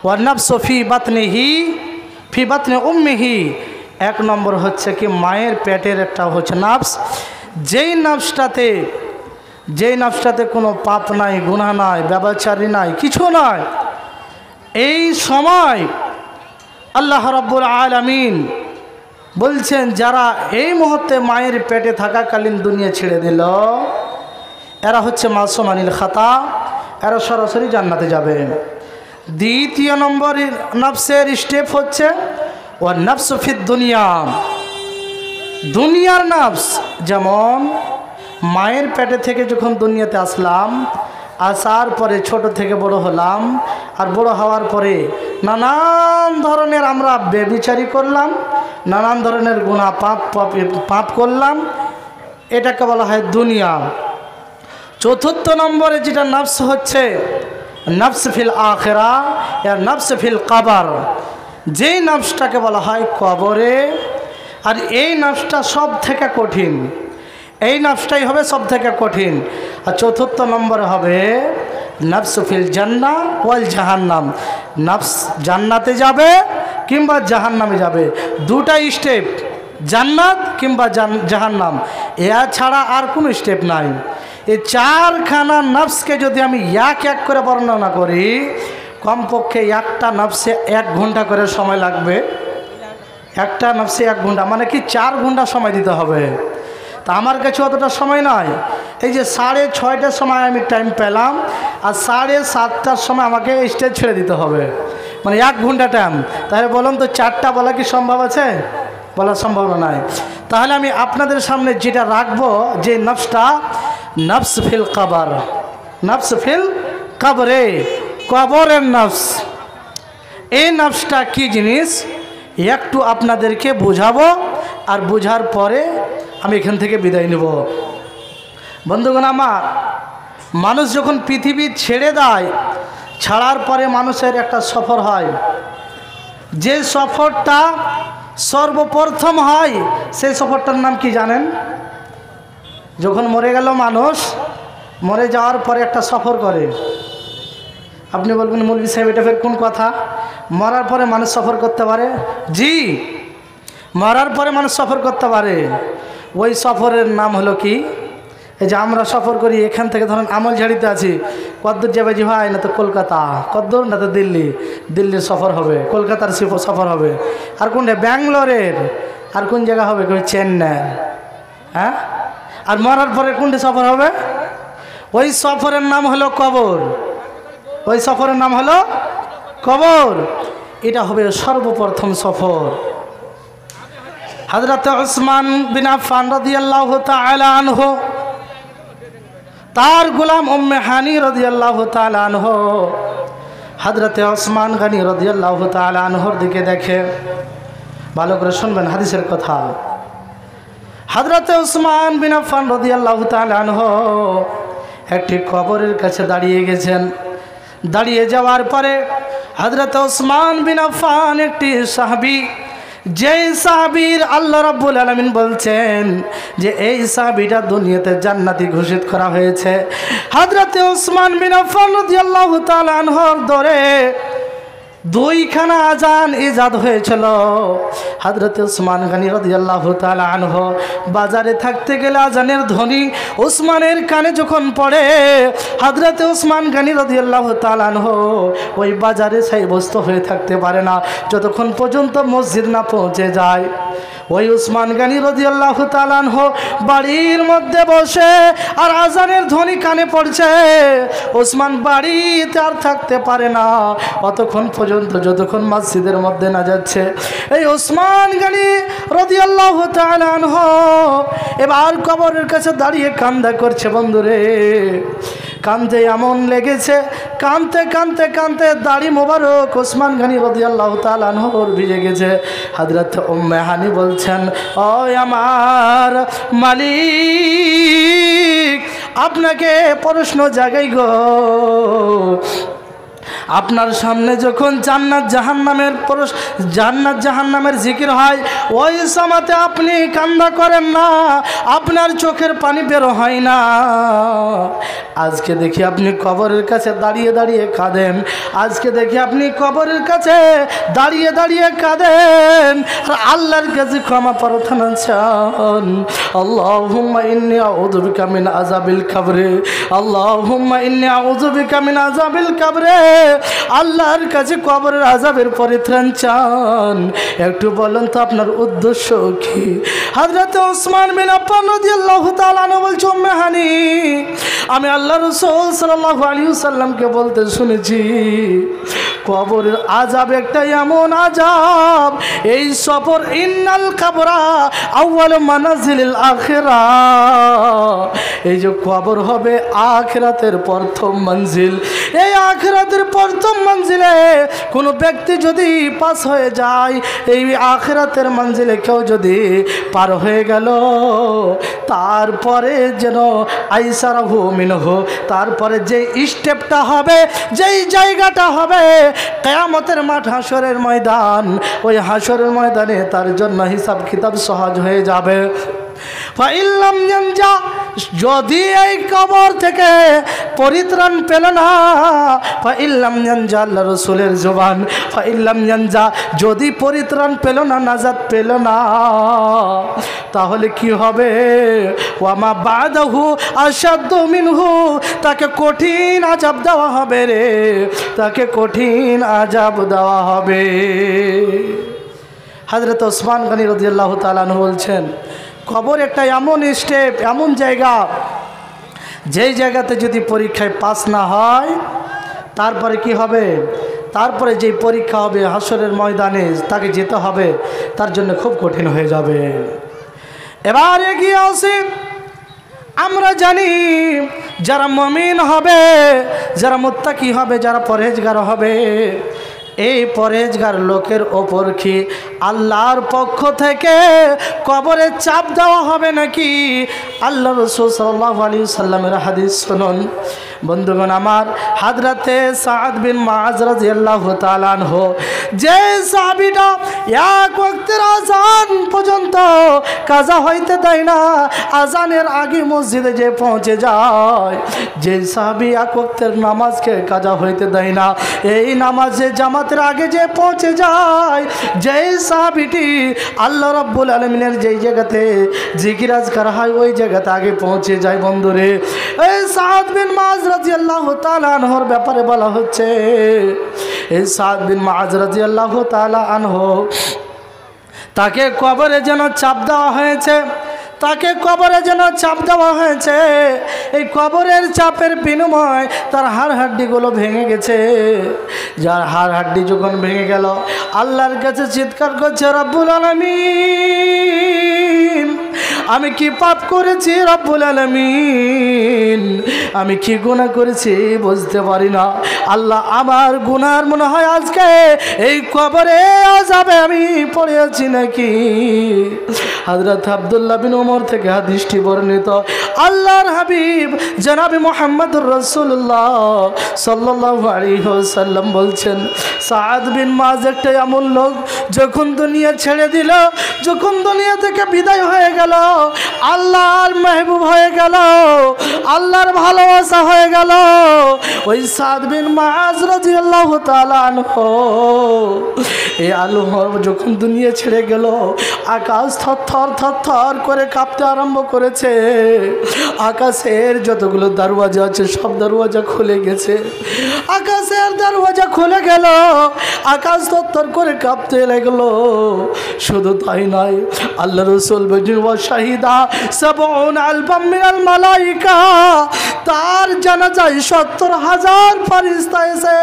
One নাফসু ফি বাতনি উম্মিহি, 1 নম্বর হচ্ছে কি মায়ের পেটের একটা হচ্ছে নাফস, যেই নাফসটাতে কোনো পাপ নাই, গুনাহ নাই, ব্যভিচারী নাই, কিছু নাই। এই সময় আল্লাহ রাব্বুল আলামিন বলছেন যারা এই মুহূর্তে মায়ের পেটে থাকাকালীন দুনিয়া ছেড়ে দিল, এরা হচ্ছে মাসুম আনিল খাতা, এরা সরাসরি জান্নাতে যাবে। দ্বিতীয় নম্বরের নফসের স্টেপ হচ্ছে ও নফস ফিদ দুনিয়া, দুনিয়ার নফস। যেমন মায়ের পেটে থেকে যখন দুনিয়াতে আসলাম, আসার পরে ছোট থেকে বড় হলাম, আর বড় হওয়ার পরে নানান ধরনের আমরা ব্যভিচারী করলাম, নানান ধরনের গুনাহ পাপ করলাম, এটাকে বলা হয় দুনিয়া। চতুর্থ নম্বরে যেটা নফস হচ্ছে নফস ফিল আখিরা, নফস ফিল কবর, যেই নফসটাকে বলা হয় কবরে। আর এই নফসটা সব থেকে কঠিন, এই নফসটাই হবে সব থেকে কঠিন। আর চতুর্থ নম্বর হবে নফস ফিল জান্নাহ ওয়াল জাহান্নাম, নফস জান্নাতে যাবে কিংবা জাহান্নামে যাবে, দুটাই স্টেপ, জান্নাত কিংবা জাহান্নাম, এছাড়া আর কোনো স্টেপ নাই। এই 4খানা নফসকে যদি আমি এক এক করে বর্ণনা করি, কমপক্ষে একটা নফসে 1 ঘন্টা করে সময় লাগবে। একটা নফসে 1 ঘন্টা, মানে কি 4 ঘন্টা সময় দিতে হবে। তা আমার কাছে অতটা সময় নয়। এই যে 6:30টার সময় আমি টাইম পেলাম, আর 7:30টার সময় আমাকে স্টেজ ছেড়ে দিতে হবে, মানে 1 ঘন্টা টাইম। তাহলে বলুন তো 4টা বলা কি সম্ভব আছে? বলার সম্ভাবনা নাই। তাহলে আমি আপনাদের সামনে যেটা রাখবো, যে নফসটা নফস ফিল কবর, নফস ফিল কবরে, কবরের নফস। এই নফসটা কি জিনিস একটু আপনাদেরকে বোঝাবো, আর বোঝার পরে আমি এখান থেকে বিদায় নেব। বন্ধুগণ আমার, মানুষ যখন পৃথিবী ছেড়ে দেয়, ছাড়ার পরে মানুষের একটা সফর হয়, যে সফরটা সর্বপ্রথম হয় সেই সফরটার নাম কি জানেন? যখন মরে গেল মানুষ, মরে যাওয়ার পরে একটা সফর করে। আপনি বলবেন মৌলভী সাহেব এটা ফের কোন কথা? মরার পরে মানুষ সফর করতে পারে? জি, মরার পরে মানুষ সফর করতে পারে। ওই সফরের নাম হলো কি? এই যে আমরা সফর করি, এখান থেকে ধরেন আমলঝাড়িতে আছি, কদ্দূর যাবে জি ভাই? না তো কলকাতা, কদ্দূর? না তো দিল্লি, দিল্লির সফর হবে, কলকাতার সফর হবে, আর কোনটা ব্যাঙ্গালোরের, আর কোন জায়গা হবে চেন্নাই, হ্যাঁ? আর মরার পরে কোনটি সফর হবে? ওই সফরের নাম হলো কবর, ওই সফরের নাম হলো কবর। এটা হবে সর্বপ্রথম সফর। হযরত উসমান বিন আফফান রাদিয়াল্লাহু তাআলা আনহু, তার গোলাম উম্মে হানি রাদিয়াল্লাহু তাআলা আনহু হযরত উসমান গনি রাদিয়াল্লাহু তাআলা আনহুর দিকে দেখে, ভালো করে শুনবেন হাদিসের কথা। হযরত উসমান বিন আফফান রাদিয়াল্লাহু তাআলা আনহু একটি কবরের কাছে দাঁড়িয়ে গেছেন। দাঁড়িয়ে যাওয়ার পরে হযরত উসমান বিন আফফান একটি সাহাবী, যেই সাহাবীর আল্লাহ রাব্বুল আলামিন বলছেন যে এই সাহাবীটা দুনিয়াতে জান্নাতি ঘোষিত করা হয়েছে, হযরত উসমান বিন আফফান রাদিয়াল্লাহু তাআলা আনহুর দরে 2খানা আজান ইজাদ হয়েছিল। হযরত উসমান গনি রাদিয়াল্লাহু তাআলা আনহু বাজারে থাকতে গেলে আজানের ধ্বনি উসমানের কানে যখন পড়ে, হযরত উসমান গনি রাদিয়াল্লাহু তাআলা আনহু ওই বাজারে সাব্যস্ত হয়ে থাকতে পারে না যতক্ষণ পর্যন্ত মসজিদ না পৌঁছে যায়। ওই উসমান গনি রাদিয়াল্লাহু তাআলা আনহু বাড়ির মধ্যে বসে আর আজানের ধ্বনি কানে পড়ছে, উসমান বাড়িতে আর থাকতে পারে না অতক্ষণ পর্যন্ত যতক্ষণ মসজিদের মধ্যে না যাচ্ছে। এই উসমান গনি রাদিয়াল্লাহু তাআলা আনহু এবার কবরের কাছে দাঁড়িয়ে কান্না করছে। বন্ধুরে, কান্দে এমন লেগেছে, কানতে কানতে কানতে দাড়ি মোবারক উসমান গনি রাদিয়াল্লাহু তাআলা আনহুর ভিজে গেছে। হযরত উম্মে হানি বলছেন, ও আমার মালিক, আপনাকে প্রশ্ন জাগাই গো, আপনার সামনে যখন জান্নাত জাহান্নামের জিকির হয়, ওই সময়তে আপনি কান্না করেন না, আপনার চোখের পানি বের হয় না। আজকে দেখি আপনি কবরের কাছে দাঁড়িয়ে দাঁড়িয়ে কাঁদেন, আজকে দেখি আপনি কবরের কাছে দাঁড়িয়ে দাঁড়িয়ে কাঁদেন আর আল্লাহর কাছে ক্ষমা প্রার্থনা চান। আল্লাহুম্মা ইন্নী আউযু বিকা মিন আযাবিল কবরে, আল্লাহুম্মা ইন্নী আউযু বিকা মিন আযাবিল কবরে। আল্লাহর কাছে কবরের আযাবের পরিত্রাণ চান। একটু বলেন তো আপনার উদ্দেশ্য কি? হযরত ওসমান বিন আফফান রাদিয়াল্লাহু তাআলা আনহু বলছেন, মেহানি আমি আল্লাহ রাসূল সাল্লাল্লাহু আলাইহি ওয়াসাল্লামকে বলতে শুনেছি, কবরের আযাব একটা এমন আযাব, এই সফর ইন্নাল কবরা আউয়াল মানাজিলিল আখিরাহ, এই যে কবর হবে আখিরাতের প্রথম মঞ্জিল। এই আখিরাতের প্রথম মঞ্জিলে কোনো ব্যক্তি যদি পাস হয়ে যায়, এই আখিরাতের মঞ্জিলে কেউ যদি পার হয়ে গেল, তারপরে যেন আইসারাহু মিনহু, তারপরে যে স্টেপটা হবে, যেই জায়গাটা হবে কিয়ামতের মাঠ, হাসরের ময়দান, ওই হাসরের ময়দানে তার জন্য হিসাব কিতাব সহজ হয়ে যাবে। ফাইল্লাম ইয়ানজা, যদি এই কবর থেকে পরিত্রাণ পেল না, ফাইল্লাম ইয়ানজা, আল্লাহ রাসূলের জবান, ফাইল্লাম ইয়ানজা, যদি পরিত্রাণ পেল না, নাজাত পেল না, তাহলে কি হবে? ওয়ামা বাদাহু আশাদ্দু মিনহু, তাকে কঠিন আযাব দেওয়া হবে রে, তাকে কঠিন আযাব দেওয়া হবে। হযরত ওসমান গনি রাদিয়াল্লাহু তাআলা আনহু বলছেন, কবর একটা এমন স্টেপ, এমন জায়গা, যেই জায়গাতে যদি পরীক্ষায় পাস না হয়, তারপরে কি হবে? তারপরে যেই পরীক্ষা হবে হাসরের ময়দানে তাকে যেতে হবে, তার জন্য খুব কঠিন হয়ে যাবে। এবার এগিয়ে আসি, আমরা জানি যারা মুমিন হবে, যারা মুত্তাকি হবে, যারা পরহেজগার হবে, এই পরহেজগার লোকের ওপর কি আল্লাহর পক্ষ থেকে কবরে চাপ দেওয়া হবে নাকি? আল্লাহ রাসূল সাল্লাল্লাহু আলাইহি ওয়াসাল্লামের হাদিস শুনুন বন্ধুগণ আমার। হযরতে সাদ বিন মুআয রাদিয়াল্লাহু তাআলা আনহু, যে সাহাবীটা এক ওয়াক্তের আযান পর্যন্ত কাজা হইতে দেয় না, আযানের আগে মসজিদে যে পৌঁছে যায়, যে সাহাবী এক ওয়াক্তের নামাজকে কাজা হইতে দেয় না, এই নামাজে জামাতের আগে যে পৌঁছে যায়, যেই সাহাবীটি আল্লাহ রাব্বুল আলামিনের যেই জায়গাতে জিকির আজকার হয়, ওই জায়গাতে আগে পৌঁছে যায়। বন্ধুরে, এই সাদ বিন মুআয রাদিয়াল্লাহু তাআলা আনহুর ব্যাপারে বলা হচ্ছে, এই সাদ বিন মুআয রাদিয়াল্লাহু তাআলা আনহু, তাকে কবরে যেন চাপ দেওয়া হয়েছে, তাকে কবরে যেন চাপ দেওয়া হয়েছে। এই কবরের চাপের বিনিময় তার হাড় হাড্ডিগুলো ভেঙে গেছে। যার হাড় হাড্ডি যখন ভেঙে গেল, আল্লাহর কাছে চিৎকার করছে, রব্বুল আলামিন, আমি কি পাপ করেছি রব্বুল আলামিন, আমি কি গুনাহ করেছি বুঝতে পারি না। আল্লাহ, আমার গুনার মনে হয় আজকে এই কবরে আযাবে আমি পড়েছি নাকি? হযরত আব্দুল্লাহ বিন ওমর থেকে হাদিসটি বর্ণিত। আল্লাহর হাবিব জনাবে মুহাম্মদুর রাসূলুল্লাহ সাল্লাল্লাহু আলাইহি ওয়াসাল্লাম বলছেন, সাদ বিন মুআয একটা এমন লোক, যখন দুনিয়া ছেড়ে দিল, যখন দুনিয়া থেকে বিদায় হয়ে গেল, আল্লাহর মেহবুব হয়ে গেল, আল্লাহর ভালোবাসা হয়ে গেল, ওই সাদ বিন মুআয রাদিয়াল্লাহু তাআলা আনহু, এই আল্লাহর যখন দুনিয়া ছেড়ে গেল, আকাশ থরথর থরথর করে কাঁপতে আরম্ভ করেছে। আকাশের যতগুলো দরওয়াজা আছে সব দরওয়াজা খুলে গেছে। আকাশের দরওয়াজা খুলে গেল, আকাশ থরথর করে কাঁপতে লাগলো। শুধু তাই নয়, আল্লাহ রাসূল বলেন, ওয়া শাহিদা ৭০ আলফাম মিনাল মালাইকা, তার জানাজায় ৭০,০০০ ফেরেশতা এসে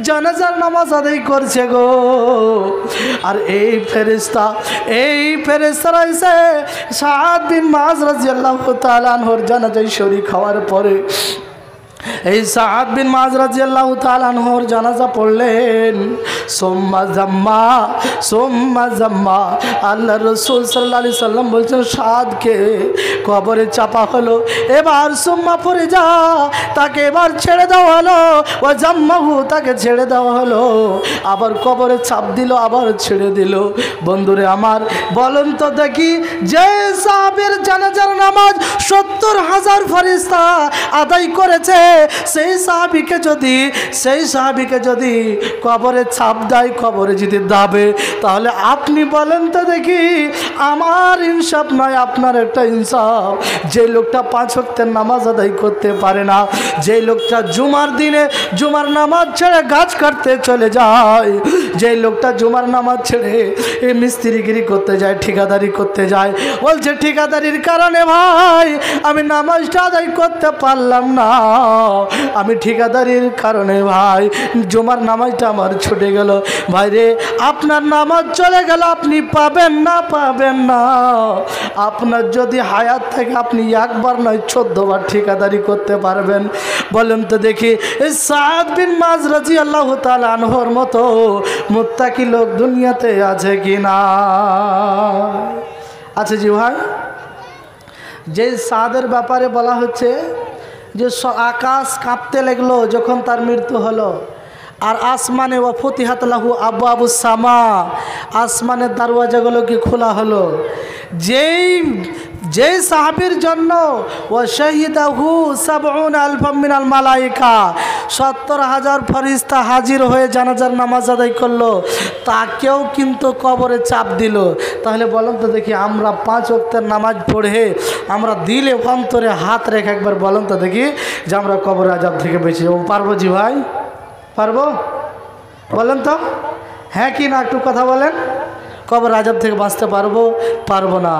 জানাজার নামাজ আদায় করছে গো। আর এই ফেরেশতারা এসে সাদ বিন মুআয রাদিয়াল্লাহু তাআলা আনহুর জানাজায় শরীক হওয়ার পরে এই সাদ বিন মুআজ রাদিয়াল্লাহু তাআলা আনহুর জানাজা পড়লেন। সুম্মা জাম্মা আল্লাহ রাসূল সাল্লাল্লাহু আলাইহি সাল্লাম বলছেন সাদকে কবরে চাপা হলো। এবার সুম্মা পড়ে যা, তাকে এবার ছেড়ে দেওয়া হলো। ও জাম্মাহু, তাকে ছেড়ে দেওয়া হলো। আবার কবরে চাপ দিল, আবার ছেড়ে দিল। বন্ধুরে আমার, বলেন তো দেখি, যে সাহাবীর জানাজার নামাজ 70,000 ফেরেশতা আদায় করেছে, সেই সাহাবীকে যদি কবরে চাপ দেয়, কবরে যদি দাবে, তাহলে আপনি বলেন তো দেখি, আমার ইনসাফ নয় আপনার একটা ইনসাফ? যে লোকটা 5 ওয়াক্তের নামাজ আদায় করতে পারে না, যে লোকটা জুমার দিনে জুমার নামাজ ছেড়ে গাছ কাটতে চলে যায়, যে লোকটা জুমার নামাজ ছেড়ে এই মিস্ত্রিগিরি করতে যায়, ঠিকাদারি করতে যায়, বলছে ঠিকাদারির কারণে ভাই আমি নামাজটা আদায় করতে পারলাম না, আমি ঠিকাদারির কারণে ভাই জুমার নামাজটা আমার ছুটে গেল। ভাই রে, আপনার নামাজ চলে গেল, আপনি পাবেন না। আপনার যদি হায়াত থেকে আপনি একবার নয় 14 বার ঠিকাদারি করতে পারবেন। বলেন তো দেখি, এই সাদ বিন মুআজ রাদিয়াল্লাহু তাআলা আনহুর মতো মুত্তাকি লোক দুনিয়াতে আছে কি না? আছে জি ভাই। যে সাদের ব্যাপারে বলা হচ্ছে যে আকাশ কাঁপতে লাগলো যখন তার মৃত্যু হলো, আর আসমানে ওয়া ফুতিহাত লাহু আবওয়াবুস সামা, আসমানের দরওয়াজাগুলো কি খোলা হলো। যেই সাহাবীর জন্য ওয়া শাহিদাহু 70,000 মিনাল মালায়েকা, 70,000 ফেরেশতা হাজির হয়ে জানাজার নামাজ আদায় করলো, তাকেও কিন্তু কবরে চাপ দিল। তাহলে বলেন তো দেখি, আমরা 5 ওয়াক্তের নামাজ পড়ে আমরা দিলে অন্তরে হাত রেখে একবার বলেন তো দেখি যে আমরা কবর আযাব থেকে বেঁচে যাবো। পারবো জি ভাই? পারবো? বলেন তো হ্যাঁ কি না, একটু কথা বলেন। কবর আযাব থেকে বাঁচতে পারবো না।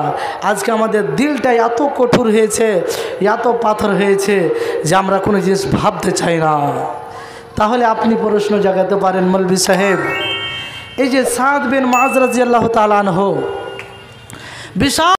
আজকে আমাদের দিলটা এত কঠোর হয়েছে, এত পাথর হয়েছে যে আমরা কোনো জিনিস ভাবতে চাই না। তাহলে আপনি প্রশ্ন জাগাতে পারেন, মৌলভী সাহেব, এই যে সাদ বিন মুআজ রাদিয়াল্লাহু তাআলা আনহু বিশাল